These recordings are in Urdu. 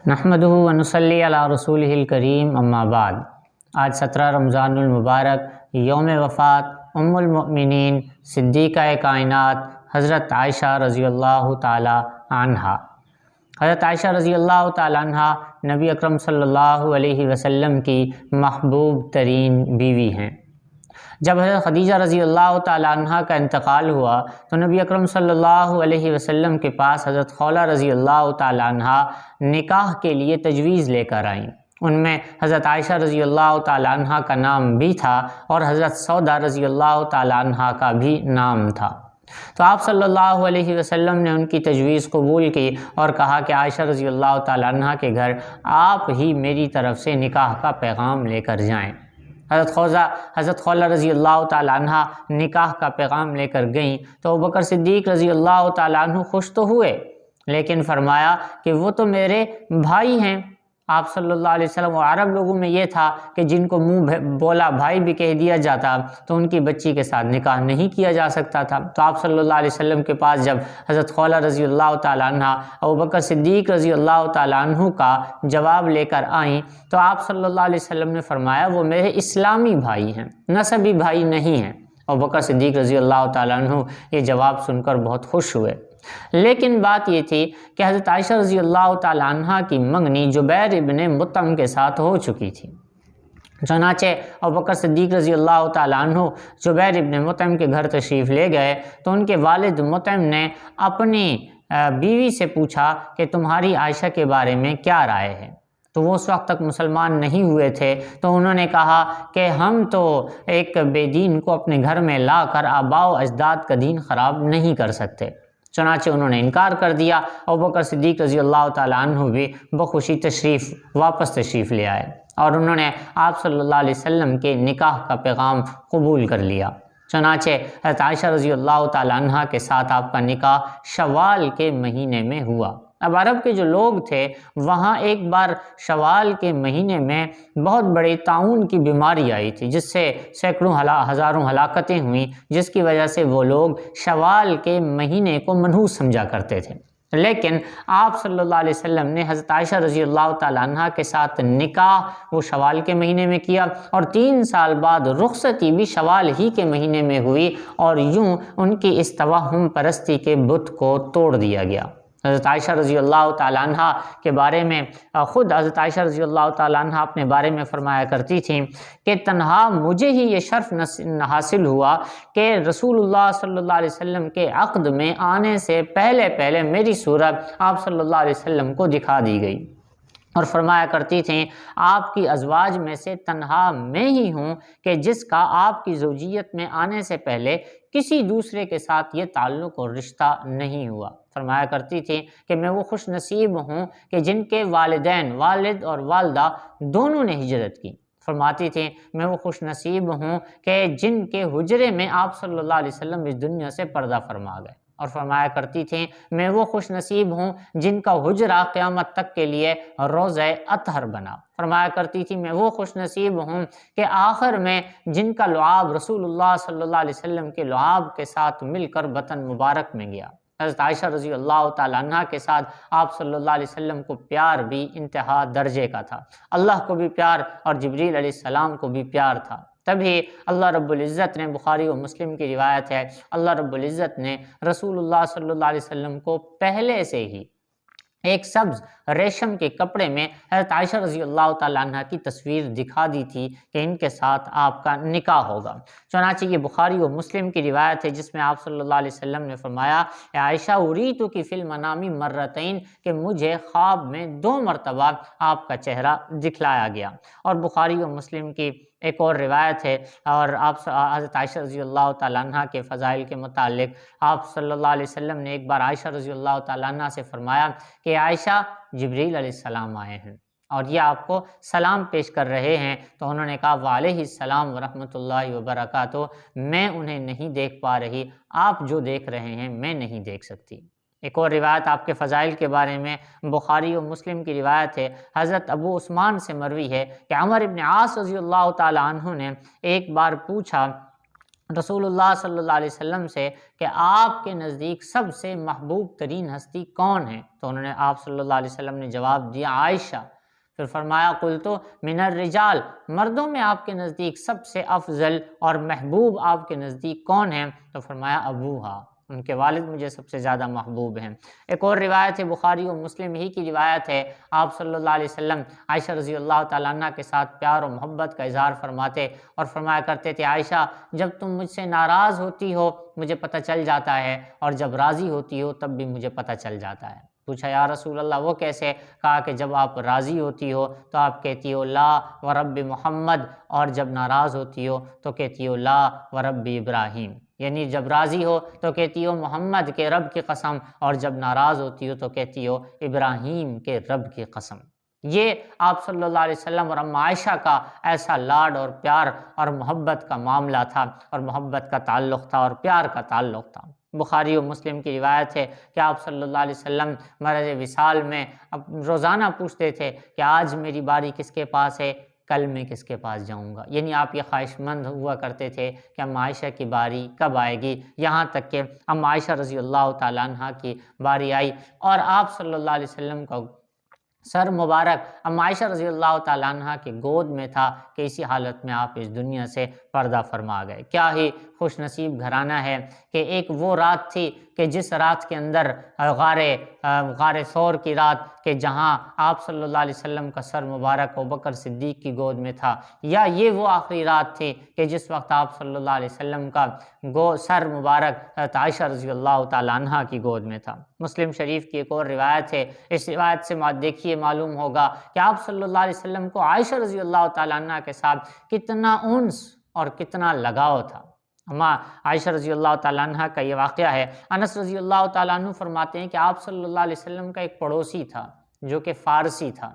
نحمدہ و نصلی علی رسولہ الکریم اما بعد۔ آج 17 رمضان المبارک یوم وفات ام المؤمنین صدیقہ کائنات حضرت عائشہ رضی اللہ تعالی عنہا۔ حضرت عائشہ رضی اللہ تعالی عنہا نبی اکرم صلی اللہ علیہ وسلم کی محبوب ترین بیوی ہیں۔ جب حضرت خدیجہ رضی اللہ تعالی عنہ کا انتقال ہوا تو نبی اکرم صلی اللہ علیہ وسلم کے پاس حضرت خولہ رضی اللہ تعالی عنہ نکاح کے لیے تجویز لے کر آئیں۔ ان میں حضرت عائشہ رضی اللہ تعالی عنہ کا نام بھی تھا اور حضرت سودا رضی اللہ تعالی عنہ کا بھی نام تھا۔ تو آپ صلی اللہ علیہ وسلم نے ان کی تجویز قبول کی اور کہا کہ عائشہ رضی اللہ تعالی عنہ کے گھر آپ ہی میری طرف سے نکاح کا پیغام لے کر جائیں۔ حضرت خولہ رضی اللہ تعالی عنہ نکاح کا پیغام لے کر گئیں تو ابوبکر صدیق رضی اللہ تعالی عنہ خوش تو ہوئے، لیکن فرمایا کہ وہ تو میرے بھائی ہیں۔ آپ صلی اللہ علیہ وسلم، اور عرب لوگوں میں یہ تھا کہ جن کو منہ بولا بھائی بھی کہہ دیا جاتا تو ان کی بچی کے ساتھ نکاح نہیں کیا جا سکتا تھا۔ تو آپ صلی اللہ علیہ وسلم کے پاس جب حضرت خولہ رضی اللہ تعالیٰ عنہ ابوبکر صدیق رضی اللہ تعالیٰ عنہ کا جواب لے کر آئیں تو آپ صلی اللہ علیہ وسلم نے فرمایا وہ میرے اسلامی بھائی ہیں، نسبی بھائی نہیں ہیں۔ ابوبکر صدیق رضی اللہ تعالیٰ عنہ یہ جواب سن کر بہت خوش ہوئے، لیکن بات یہ تھی کہ حضرت عائشہ رضی اللہ تعالی عنہ کی منگنی جبیر ابن مطعم کے ساتھ ہو چکی تھی۔ چنانچہ ابوبکر صدیق رضی اللہ تعالی عنہ جبیر ابن مطعم کے گھر تشریف لے گئے تو ان کے والد مطعم نے اپنی بیوی سے پوچھا کہ تمہاری عائشہ کے بارے میں کیا رائے ہے؟ تو وہ اس وقت تک مسلمان نہیں ہوئے تھے، تو انہوں نے کہا کہ ہم تو ایک بے دین کو اپنے گھر میں لا کر آباء و اجداد کا دین خراب نہیں کر سکتے۔ چنانچہ انہوں نے انکار کر دیا۔ ابوبکر صدیق رضی اللہ تعالیٰ عنہ بھی بخوشی واپس تشریف لے آئے اور انہوں نے آپ صلی اللہ علیہ وسلم کے نکاح کا پیغام قبول کر لیا۔ چنانچہ حضرت عائشہ رضی اللہ تعالیٰ عنہ کے ساتھ آپ کا نکاح شوال کے مہینے میں ہوا۔ اب عرب کے جو لوگ تھے وہاں ایک بار شوال کے مہینے میں بہت بڑی طاعون کی بیماری آئی تھی، جس سے سینکڑوں ہزاروں ہلاکتیں ہوئیں، جس کی وجہ سے وہ لوگ شوال کے مہینے کو منحوس سمجھا کرتے تھے۔ لیکن آپ صلی اللہ علیہ وسلم نے حضرت عائشہ رضی اللہ تعالیٰ عنہ کے ساتھ نکاح وہ شوال کے مہینے میں کیا اور 3 سال بعد رخصتی بھی شوال ہی کے مہینے میں ہوئی، اور یوں ان کی اس توہم پرستی کے بت کو توڑ دیا گیا۔ حضرت عائشہ رضی اللہ تعالیٰ عنہ کے بارے میں خود حضرت عائشہ رضی اللہ تعالیٰ عنہ اپنے بارے میں فرمایا کرتی تھیں کہ تنہا مجھے ہی یہ شرف حاصل ہوا کہ رسول اللہ صلی اللہ علیہ وسلم کے عقد میں آنے سے پہلے میری صورت آپ صلی اللہ علیہ وسلم کو دکھا دی گئی، اور فرمایا کرتی تھیں آپ کی ازواج میں سے تنہا میں ہی ہوں کہ جس کا آپ کی زوجیت میں آنے سے پہلے کسی دوسرے کے ساتھ یہ تعلق اور رشتہ نہیں ہوا۔ فرمایا کرتی تھی کہ میں وہ خوش نصیب ہوں کہ جن کے والدین، والد اور والدہ دونوں نے ہجرت کی۔ فرماتی تھیں میں وہ خوش نصیب ہوں کہ جن کے حجرے میں آپ صلی اللہ علیہ وسلم اس دنیا سے پردہ فرما گئے، اور فرمایا کرتی تھیں میں وہ خوش نصیب ہوں جن کا حجرہ قیامت تک کے لیے روضہ اطہر بنا۔ فرمایا کرتی تھی میں وہ خوش نصیب ہوں کہ آخر میں جن کا لعاب رسول اللہ صلی اللہ علیہ وسلم کے لعاب کے ساتھ مل کر بطن مبارک میں گیا۔ حضرت عائشہ رضی اللہ تعالیٰ عنہ کے ساتھ آپ صلی اللہ علیہ وسلم کو پیار بھی انتہا درجے کا تھا، اللہ کو بھی پیار اور جبریل علیہ السلام کو بھی پیار تھا۔ تبھی اللہ رب العزت نے، بخاری و مسلم کی روایت ہے، اللہ رب العزت نے رسول اللہ صلی اللہ علیہ وسلم کو پہلے سے ہی ایک سبز ریشم کے کپڑے میں حضرت عائشہ رضی اللہ تعالیٰ عنہ کی تصویر دکھا دی تھی کہ ان کے ساتھ آپ کا نکاح ہوگا۔ چنانچہ یہ بخاری و مسلم کی روایت ہے جس میں آپ صلی اللہ علیہ وسلم نے فرمایا اے عائشہ اریتو کی فی المنام مرتین، کہ مجھے خواب میں 2 مرتبہ آپ کا چہرہ دکھلایا گیا۔ اور بخاری و مسلم کی ایک اور روایت ہے، اور آپ حضرت عائشہ رضی اللہ تعالیٰ عنہ کے فضائل کے متعلق آپ صلی اللہ علیہ وسلم نے ایک بار عائشہ رضی اللہ تعالیٰ عنہ سے فرمایا کہ عائشہ جبریل علیہ السلام آئے ہیں اور یہ آپ کو سلام پیش کر رہے ہیں۔ تو انہوں نے کہا وعلیہ السلام ورحمۃ اللہ وبرکاتہ، میں انہیں نہیں دیکھ پا رہی، آپ جو دیکھ رہے ہیں میں نہیں دیکھ سکتی۔ ایک اور روایت آپ کے فضائل کے بارے میں بخاری و مسلم کی روایت ہے، حضرت ابو عثمان سے مروی ہے کہ عمر ابن عاص رضی اللہ تعالی عنہ نے ایک بار پوچھا رسول اللہ صلی اللہ علیہ وسلم سے کہ آپ کے نزدیک سب سے محبوب ترین ہستی کون ہے؟ تو انہوں نے آپ صلی اللہ علیہ وسلم نے جواب دیا عائشہ۔ پھر فرمایا قلتو من الرجال، مردوں میں آپ کے نزدیک سب سے افضل اور محبوب آپ کے نزدیک کون ہیں؟ تو فرمایا ابوہا، ان کے والد مجھے سب سے زیادہ محبوب ہیں۔ ایک اور روایت ہے، بخاری و مسلم ہی کی روایت ہے، آپ صلی اللہ علیہ وسلم عائشہ رضی اللہ تعالیٰ عنہ کے ساتھ پیار و محبت کا اظہار فرماتے اور فرمایا کرتے تھے عائشہ جب تم مجھ سے ناراض ہوتی ہو مجھے پتہ چل جاتا ہے، اور جب راضی ہوتی ہو تب بھی مجھے پتہ چل جاتا ہے۔ پوچھا یا رسول اللہ وہ کیسے؟ کہا کہ جب آپ راضی ہوتی ہو تو آپ کہتی ہو لا ورب محمد، اور جب ناراض ہوتی ہو تو کہتی ہو لا ورب ابراہیم، یعنی جب راضی ہو تو کہتی ہو محمد کے رب کی قسم، اور جب ناراض ہوتی ہو تو کہتی ہو ابراہیم کے رب کی قسم۔ یہ آپ صلی اللہ علیہ وسلم اور اماں عائشہ کا ایسا لاڈ اور پیار اور محبت کا معاملہ تھا، اور محبت کا تعلق تھا اور پیار کا تعلق تھا۔ بخاری و مسلم کی روایت ہے کہ آپ صلی اللہ علیہ وسلم مرض وصال میں روزانہ پوچھتے تھے کہ آج میری باری کس کے پاس ہے، کل میں کس کے پاس جاؤں گا، یعنی آپ یہ خواہش مند ہوا کرتے تھے کہ اماں عائشہ کی باری کب آئے گی، یہاں تک کہ اماں عائشہ رضی اللہ تعالیٰ عنہ کی باری آئی اور آپ صلی اللہ علیہ وسلم کا سر مبارک اماں عائشہ رضی اللہ تعالیٰ عنہ کی گود میں تھا کہ اسی حالت میں آپ اس دنیا سے پردہ فرما گئے۔ کیا ہی خوش نصیب گھرانہ ہے کہ ایک وہ رات تھی کہ جس رات کے اندر غار ثور کی رات کہ جہاں آپ صلی اللہ علیہ وسلم کا سر مبارک ابوبکر صدیق کی گود میں تھا، یا یہ وہ آخری رات تھی کہ جس وقت آپ صلی اللہ علیہ وسلم کا سر مبارک عائشہ رضی اللہ تعالیٰ عنہ کی گود میں تھا۔ مسلم شریف کی ایک اور روایت ہے، اس روایت سے دیکھیے معلوم ہوگا کہ آپ صلی اللہ علیہ وسلم کو عائشہ رضی اللہ تعالیٰ عنہ کے ساتھ کتنا انس اور کتنا لگاؤ تھا۔ اماں عائشہ رضی اللہ تعالیٰ عنہ کا یہ واقعہ ہے، انس رضی اللہ تعالیٰ عنہ فرماتے ہیں کہ آپ صلی اللہ علیہ وسلم کا ایک پڑوسی تھا جو کہ فارسی تھا،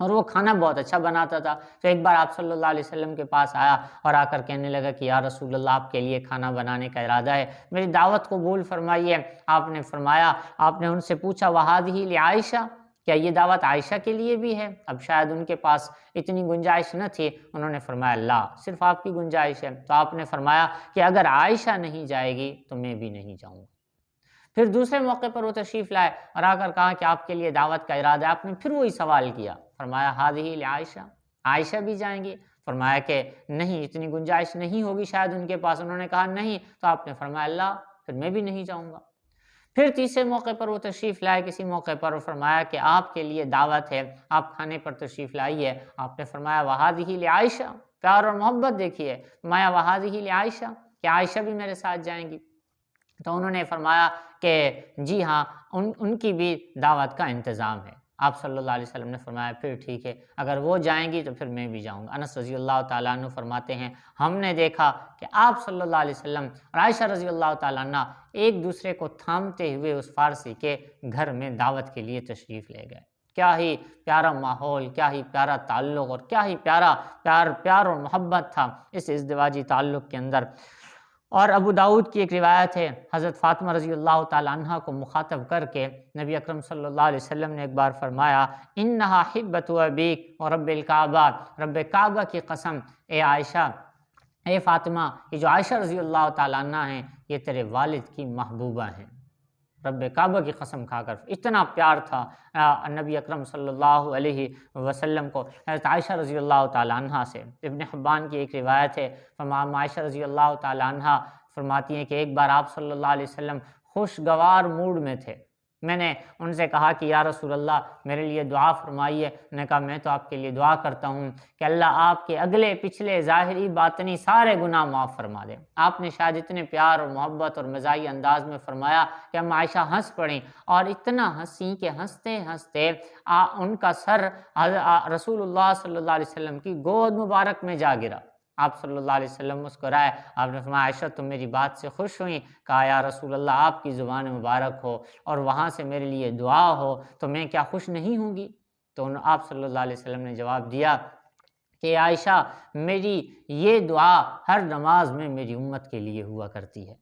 اور وہ کھانا بہت اچھا بناتا تھا۔ تو ایک بار آپ صلی اللہ علیہ وسلم کے پاس آیا اور آ کر کہنے لگا کہ یا رسول اللہ آپ کے لیے کھانا بنانے کا ارادہ ہے، میری دعوت قبول فرمائیے۔ آپ نے فرمایا، آپ نے ان سے پوچھا وَهَذِهِ لِعَائشَةَ، کیا یہ دعوت عائشہ کے لیے بھی ہے؟ اب شاید ان کے پاس اتنی گنجائش نہ تھی، انہوں نے فرمایا لا، صرف آپ کی گنجائش ہے۔ تو آپ نے فرمایا کہ اگر عائشہ نہیں جائے گی تو میں بھی نہیں جاؤں گا۔ پھر دوسرے موقع پر وہ تشریف لائے اور آ کر کہا کہ آپ کے لیے دعوت کا ارادہ ہے۔ آپ نے پھر وہی سوال کیا، فرمایا ہادی لعائشہ، عائشہ بھی جائیں گی؟ فرمایا کہ نہیں، اتنی گنجائش نہیں ہوگی شاید ان کے پاس۔ انہوں نے کہا نہیں، تو آپ نے فرمایا اللہ، پھر میں بھی نہیں جاؤں گا۔ پھر تیسرے موقع پر وہ تشریف لائے کسی موقع پر، فرمایا کہ آپ کے لیے دعوت ہے، آپ کھانے پر تشریف لائیے۔ آپ نے فرمایا وہادی لعائشہ، پیار اور محبت دیکھیے، فرمایا وہادی لعائشہ، کہ عائشہ بھی میرے ساتھ جائیں گی؟ تو انہوں نے فرمایا کہ جی ہاں، ان کی بھی دعوت کا انتظام ہے۔ آپ صلی اللہ علیہ وسلم نے فرمایا پھر ٹھیک ہے، اگر وہ جائیں گی تو پھر میں بھی جاؤں گا۔ انس رضی اللہ تعالیٰ عنہ فرماتے ہیں ہم نے دیکھا کہ آپ صلی اللہ علیہ وسلم اور عائشہ رضی اللہ تعالیٰ عنہ ایک دوسرے کو تھامتے ہوئے اس فارسی کے گھر میں دعوت کے لیے تشریف لے گئے۔ کیا ہی پیارا ماحول، کیا ہی پیارا تعلق، اور کیا ہی پیار اور محبت تھا اس ازدواجی تعلق کے اندر۔ اور ابو داؤد کی ایک روایت ہے، حضرت فاطمہ رضی اللہ تعالیٰ عنہ کو مخاطب کر کے نبی اکرم صلی اللہ علیہ وسلم نے ایک بار فرمایا انہا حبت ابیک اور رب الکعبہ، رب کعبہ کی قسم، اے عائشہ، اے فاطمہ، یہ جو عائشہ رضی اللہ تعالیٰ عنہ ہیں یہ تیرے والد کی محبوبہ ہیں۔ رب کعبہ کی قسم کھا کر اتنا پیار تھا نبی اکرم صلی اللہ علیہ وسلم کو حضرت عائشہ رضی اللہ تعالیٰ عنہ سے۔ ابن حبان کی ایک روایت ہے، عائشہ رضی اللہ تعالیٰ عنہ فرماتی ہیں کہ ایک بار آپ صلی اللہ علیہ وسلم خوشگوار موڈ میں تھے، میں نے ان سے کہا کہ یا رسول اللہ میرے لیے دعا فرمائیے۔ انہوں نے کہا میں تو آپ کے لیے دعا کرتا ہوں کہ اللہ آپ کے اگلے پچھلے ظاہری باطنی سارے گناہ معاف فرما دے۔ آپ نے شاید اتنے پیار اور محبت اور مزاحی انداز میں فرمایا کہ ہم عائشہ ہنس پڑیں، اور اتنا ہنسی کہ ہنستے ہنستے ان کا سر رسول اللہ صلی اللہ علیہ وسلم کی گود مبارک میں جا گرا۔ آپ صلی اللہ علیہ وسلم مسکرائے، آپ نے فرمایا عائشہ تم میری بات سے خوش ہوئیں؟ کہا یا رسول اللہ آپ کی زبان مبارک ہو اور وہاں سے میرے لیے دعا ہو تو میں کیا خوش نہیں ہوں گی؟ تو آپ صلی اللہ علیہ وسلم نے جواب دیا کہ عائشہ میری یہ دعا ہر نماز میں میری امت کے لیے ہوا کرتی ہے،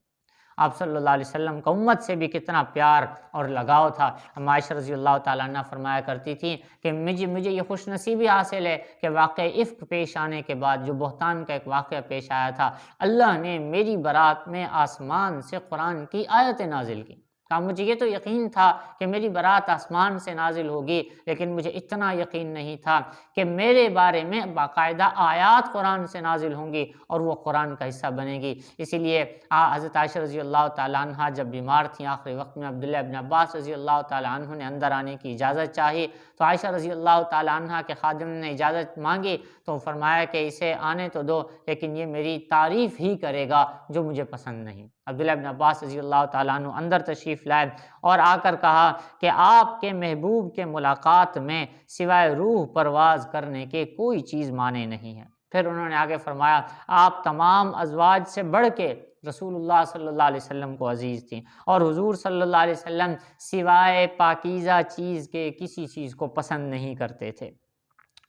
آپ صلی اللہ علیہ وسلم کا امت سے بھی کتنا پیار اور لگاؤ تھا۔ عائشہ رضی اللہ تعالیٰ عنہ فرمایا کرتی تھی کہ مجھے یہ خوش نصیبی حاصل ہے کہ واقعہ افک پیش آنے کے بعد، جو بہتان کا ایک واقعہ پیش آیا تھا، اللہ نے میری برات میں آسمان سے قرآن کی آیتیں نازل کی۔ مجھے یہ تو یقین تھا کہ میری برات آسمان سے نازل ہوگی، لیکن مجھے اتنا یقین نہیں تھا کہ میرے بارے میں باقاعدہ آیات قرآن سے نازل ہوں گی اور وہ قرآن کا حصہ بنے گی۔ اسی لیے حضرت عائشہ رضی اللہ تعالیٰ عنہ جب بیمار تھیں آخری وقت میں، عبداللہ ابن عباس رضی اللہ تعالیٰ عنہ نے اندر آنے کی اجازت چاہی، تو عائشہ رضی اللہ تعالیٰ عنہ کے خادم نے اجازت مانگی تو فرمایا کہ اسے آنے تو دو، لیکن یہ میری تعریف ہی کرے گا جو مجھے پسند نہیں۔ عبداللہ ابن عباس رضی اللہ تعالیٰ عنہ اندر تشریف لائے اور آ کر کہا کہ آپ کے محبوب کے ملاقات میں سوائے روح پرواز کرنے کے کوئی چیز مانے نہیں ہے۔ پھر انہوں نے آگے فرمایا آپ تمام ازواج سے بڑھ کے رسول اللہ صلی اللہ علیہ وسلم کو عزیز تھیں، اور حضور صلی اللہ علیہ وسلم سوائے پاکیزہ چیز کے کسی چیز کو پسند نہیں کرتے تھے۔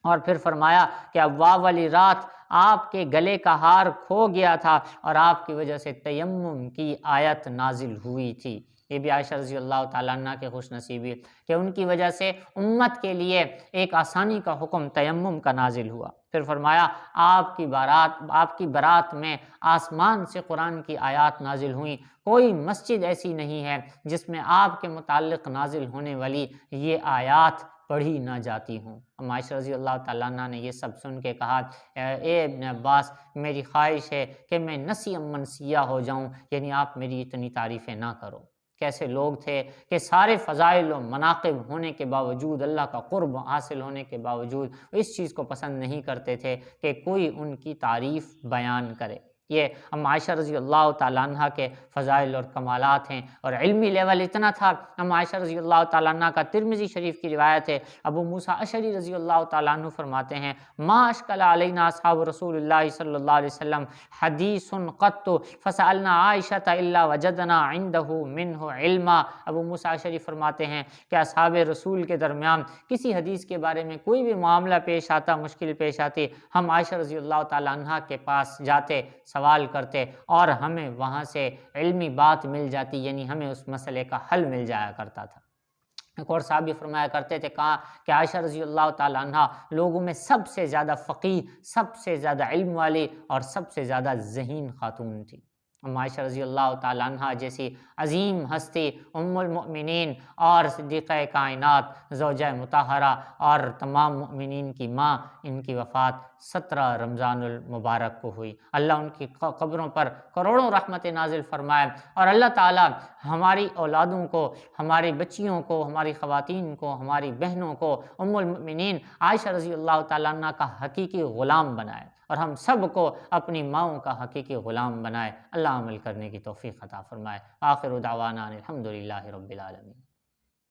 اور پھر فرمایا کہ ابواب والی رات آپ کے گلے کا ہار کھو گیا تھا اور آپ کی وجہ سے تیمم کی آیت نازل ہوئی تھی۔ یہ بھی عائشہ رضی اللہ تعالیٰ عنہ کے خوش نصیبی کہ ان کی وجہ سے امت کے لیے ایک آسانی کا حکم تیمم کا نازل ہوا۔ پھر فرمایا آپ کی برات میں آسمان سے قرآن کی آیات نازل ہوئیں، کوئی مسجد ایسی نہیں ہے جس میں آپ کے متعلق نازل ہونے والی یہ آیات پڑھی نہ جاتی ہوں۔ عائشہ رضی اللہ تعالیٰ عنہ نے یہ سب سن کے کہا اے ابن عباس، میری خواہش ہے کہ میں نسی منسیہ ہو جاؤں، یعنی آپ میری اتنی تعریفیں نہ کرو۔ کیسے لوگ تھے کہ سارے فضائل و مناقب ہونے کے باوجود، اللہ کا قرب حاصل ہونے کے باوجود اس چیز کو پسند نہیں کرتے تھے کہ کوئی ان کی تعریف بیان کرے۔ یہ عائشہ رضی اللہ تعالیٰ عنہ کے فضائل اور کمالات ہیں، اور علمی لیول اتنا تھا۔ عائشہ رضی اللہ تعالیٰ عنہ کا ترمذی شریف کی روایت ہے، ابو موسیٰ اشعری رضی اللہ تعالیٰ عنہ فرماتے ہیں ما اشکل علینا اصحاب رسول اللہ صلی اللہ علیہ وسلم حدیث قط فسألنا عائشہ الا وجدنا عنہ منہ علما۔ ابو موسیٰ اشعری فرماتے ہیں کہ اصحاب رسول کے درمیان کسی حدیث کے بارے میں کوئی بھی معاملہ پیش آتا، مشکل پیش آتی، ہم عائشہ رضی اللہ تعالیٰ عنہ کے پاس جاتے، سوال کرتے اور ہمیں وہاں سے علمی بات مل جاتی، یعنی ہمیں اس مسئلے کا حل مل جایا کرتا تھا۔ ایک اور صحابی فرمایا کرتے تھے کہا کہ عائشہ رضی اللہ تعالیٰ عنہ لوگوں میں سب سے زیادہ فقیہ، سب سے زیادہ علم والی اور سب سے زیادہ ذہین خاتون تھی۔ عائشہ رضی اللہ تعالیٰ عنہ جیسی عظیم ہستی، ام المؤمنین اور صدیقہ کائنات، زوجہ مطہرہ اور تمام مؤمنین کی ماں، ان کی وفات 17 رمضان المبارک کو ہوئی۔ اللہ ان کی قبروں پر کروڑوں رحمت نازل فرمائے، اور اللہ تعالیٰ ہماری اولادوں کو، ہماری بچیوں کو، ہماری خواتین کو، ہماری بہنوں کو ام المؤمنین عائشہ رضی اللہ تعالیٰ عنہ کا حقیقی غلام بنائے، اور ہم سب کو اپنی ماؤں کا حقیقی غلام بنائے۔ اللہ عمل کرنے کی توفیق عطا فرمائے۔ آخر دعوانا الحمدللہ رب العالمین۔